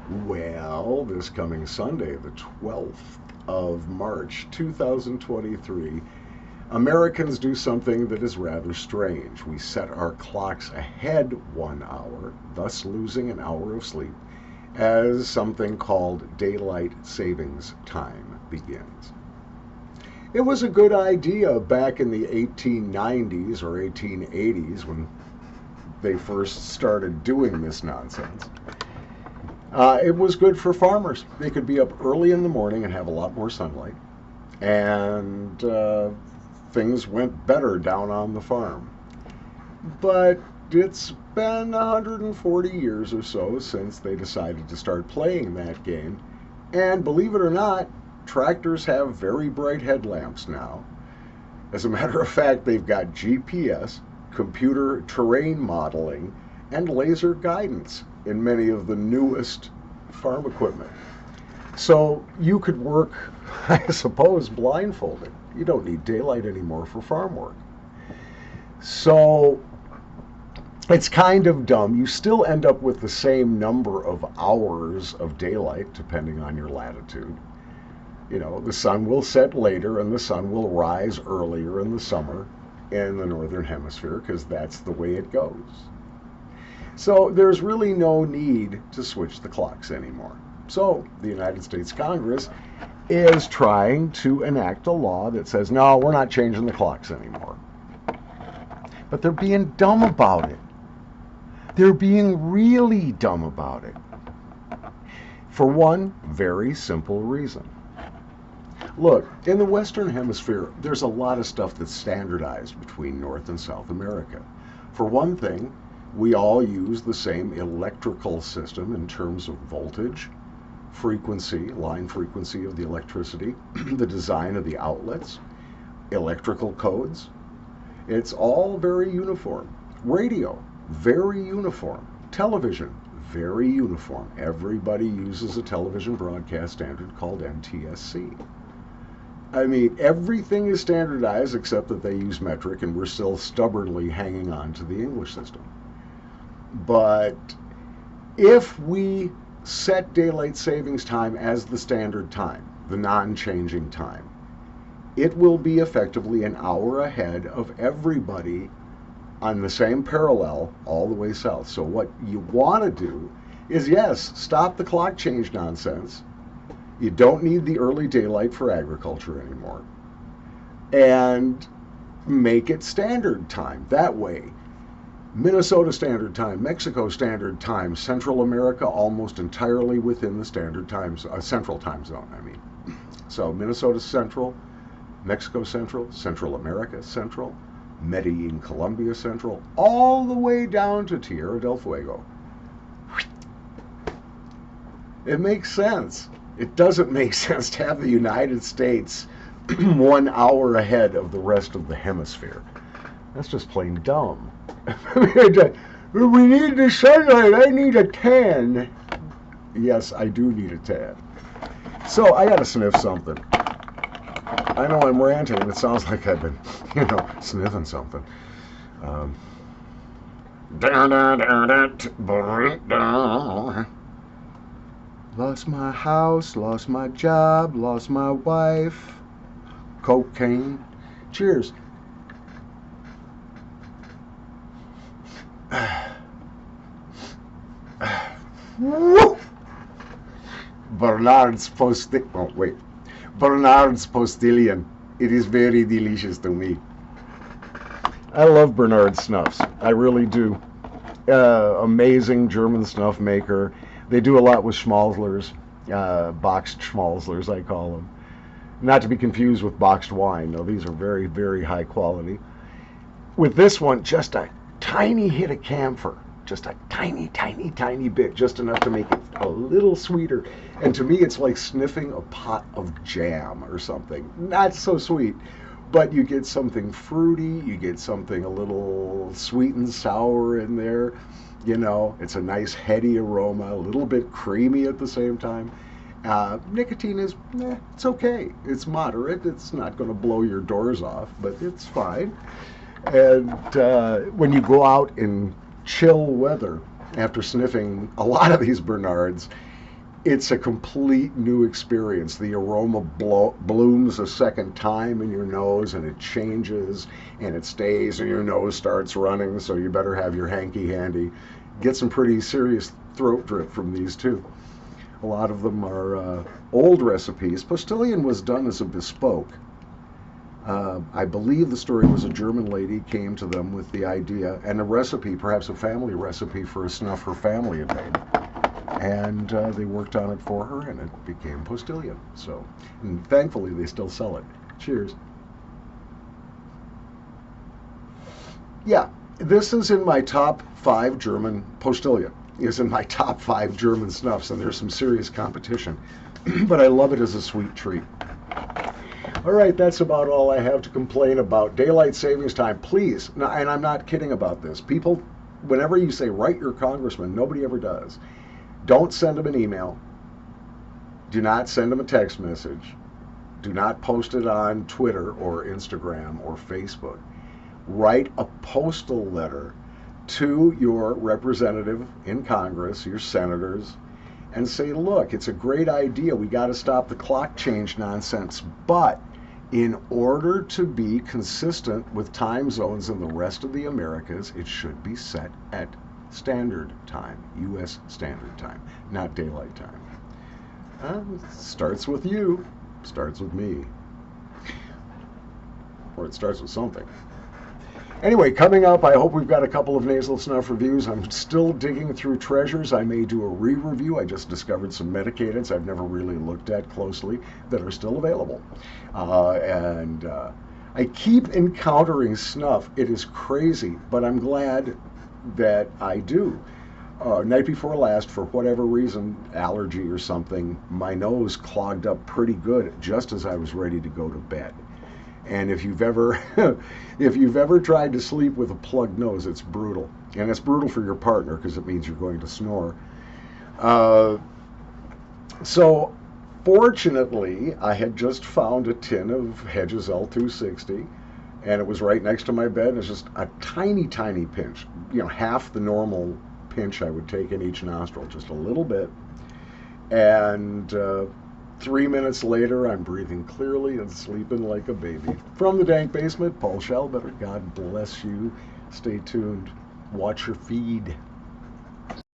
Well, this coming Sunday, the 12th of March, 2023, Americans do something that is rather strange. We set our clocks ahead 1 hour, thus losing an hour of sleep, as something called daylight savings time begins. It was a good idea back in the 1890s or 1880s when they first started doing this nonsense. It was good for farmers. They could be up early in the morning and have a lot more sunlight, and things went better down on the farm. But it's been 140 years or so since they decided to start playing that game, and believe it or not, tractors have very bright headlamps now. As a matter of fact, they've got GPS, computer terrain modeling, and laser guidance in many of the newest farm equipment. So you could work, I suppose, blindfolded. You don't need daylight anymore for farm work. So it's kind of dumb. You still end up with the same number of hours of daylight, depending on your latitude. You know, the sun will set later and the sun will rise earlier in the summer in the northern hemisphere because that's the way it goes. So there's really no need to switch the clocks anymore. So the United States Congress is trying to enact a law that says, no, we're not changing the clocks anymore. But they're being dumb about it. They're being really dumb about it. For one very simple reason. Look, in the Western Hemisphere, there's a lot of stuff that's standardized between North and South America. For one thing, we all use the same electrical system in terms of voltage, frequency, line frequency of the electricity, the design of the outlets, electrical codes. It's all very uniform. Radio, very uniform. Television, very uniform. Everybody uses a television broadcast standard called NTSC. I mean, everything is standardized except that they use metric, and we're still stubbornly hanging on to the English system. But if we set daylight savings time as the standard time, the non-changing time, it will be effectively an hour ahead of everybody on the same parallel all the way south. So what you want to do is, yes, stop the clock change nonsense. You don't need the early daylight for agriculture anymore. And make it standard time. That way, Minnesota Standard Time, Mexico Standard Time, Central America almost entirely within the standard times, Central Time Zone, I mean. So Minnesota Central, Mexico Central, Central America Central, Medellin, Colombia Central, all the way down to Tierra del Fuego. It makes sense. It doesn't make sense to have the United States 1 hour ahead of the rest of the hemisphere. That's just plain dumb. We need the sunlight. I need a tan. Yes, I do need a tan. So I gotta sniff something. I know I'm ranting, and it sounds like I've been, sniffing something. Lost my house, lost my job, lost my wife. Cocaine. Cheers. Bernard's Postillion. It is very delicious to me. I love Bernard's snuffs. I really do. Amazing German snuff maker. They do a lot with schmalzlers, boxed schmalzlers, I call them. Not to be confused with boxed wine. No, these are very, very high quality. With this one, just a tiny hit of camphor. Just a tiny, tiny, tiny bit, just enough to make it a little sweeter. And to me, it's like sniffing a pot of jam or something. Not so sweet, but you get something fruity, you get something a little sweet and sour in there. It's a nice heady aroma, a little bit creamy at the same time. Nicotine is, it's okay. It's moderate. It's not going to blow your doors off, but it's fine. And when you go out in chill weather, after sniffing a lot of these Bernards, It's a complete new experience. The aroma blooms a second time in your nose, and it changes, and it stays, and your nose starts running, so you better have your hanky handy. Get some pretty serious throat drip from these too. A lot of them are old recipes. Postillion was done as a bespoke. I believe the story was a German lady came to them with the idea and a recipe, perhaps a family recipe for a snuff her family had made. And they worked on it for her, and it became Postillion. So, and thankfully, they still sell it. Cheers. Yeah, this is in my top 5 German. Postillion is in my top 5 German snuffs, and there's some serious competition. But I love it as a sweet treat. All right, that's about all I have to complain about. Daylight savings time, please. And I'm not kidding about this. People, whenever you say write your congressman, nobody ever does. Don't send them an email. Do not send them a text message. Do not post it on Twitter or Instagram or Facebook. Write a postal letter to your representative in Congress, your senators, and say, look, it's a great idea. We got to stop the clock change nonsense. But in order to be consistent with time zones in the rest of the Americas, it should be set at Standard Time, U.S. Standard Time, not Daylight Time. Starts with you, starts with me. Or it starts with something. Anyway, coming up, I hope we've got a couple of nasal snuff reviews. I'm still digging through treasures. I may do a re-review. I just discovered some medicateds I've never really looked at closely that are still available. I keep encountering snuff. It is crazy, but I'm glad that I do. Night before last, for whatever reason, allergy or something, my nose clogged up pretty good just as I was ready to go to bed. And if you've ever tried to sleep with a plugged nose, it's brutal. And it's brutal for your partner because it means you're going to snore. So fortunately, I had just found a tin of Hedges L260, and it was right next to my bed. It's just a tiny, tiny pinch, half the normal pinch I would take in each nostril, just a little bit. And 3 minutes later, I'm breathing clearly and sleeping like a baby. From the dank basement, Paul Schellbetter. God bless you. Stay tuned. Watch your feed.